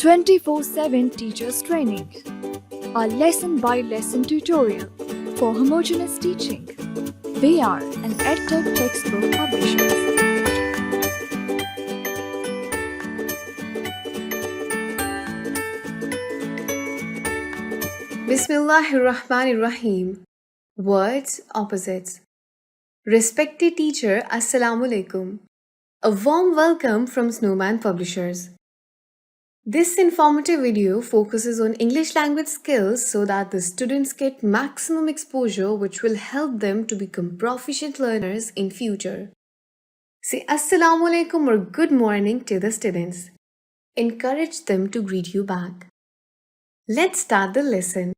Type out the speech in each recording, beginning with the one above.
24/7 Teachers Training, a lesson-by-lesson tutorial for homogeneous teaching. We are an EdTech textbook publishers. Bismillahirrahmanirrahim. Words opposites. Respected teacher, Assalamu alaikum. A warm welcome from Snowman Publishers. This informative video focuses on English language skills so that the students get maximum exposure, which will help them to become proficient learners in future. Say Assalamu alaikum or good morning to the students. Encourage them to greet you back. Let's start the lesson.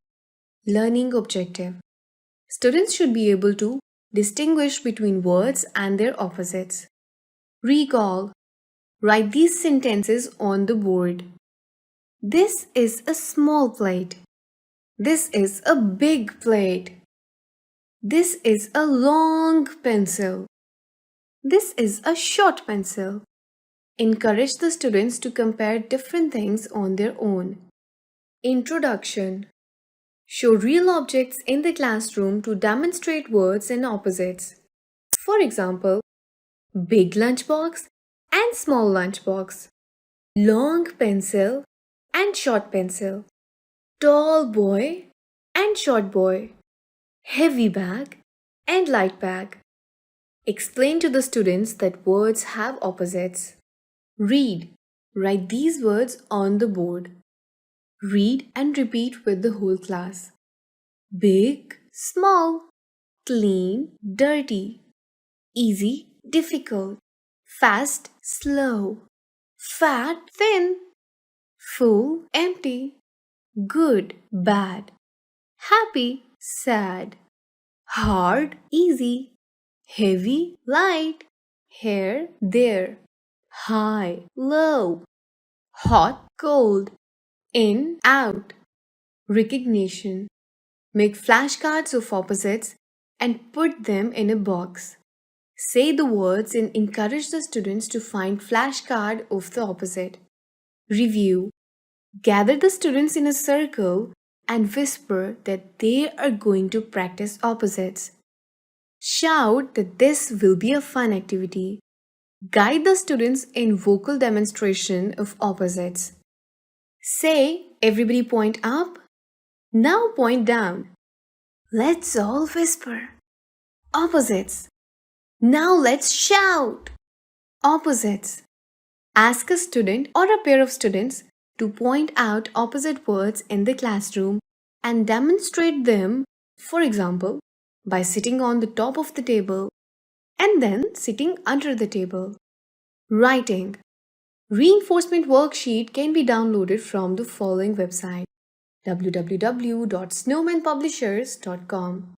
Learning objective. Students should be able to distinguish between words and their opposites. Recall. Write these sentences on the board. This is a small plate. This is a big plate. This is a long pencil. This is a short pencil. Encourage the students to compare different things on their own. Introduction. Show real objects in the classroom to demonstrate words and opposites. For example, big lunchbox and small lunchbox, long pencil and short pencil, tall boy and short boy, heavy bag and light bag. Explain to the students that words have opposites. Read. Write these words on the board. Read and repeat with the whole class. Big, small, clean, dirty, easy, difficult, fast, slow, fat, thin, full, empty, good, bad, happy, sad, hard, easy, heavy, light, here, there, high, low, hot, cold, in, out. Recognition. Make flashcards of opposites and put them in a box. Say the words and encourage the students to find flashcard of the opposite. Review. Gather the students in a circle and whisper that they are going to practice opposites. Shout that this will be a fun activity. Guide the students in vocal demonstration of opposites. Say, everybody point up. Now point down. Let's all whisper. Opposites. Now let's shout. Opposites. Ask a student or a pair of students to point out opposite words in the classroom and demonstrate them, for example, by sitting on the top of the table and then sitting under the table. Writing. Reinforcement worksheet can be downloaded from the following website: www.snowmanpublishers.com.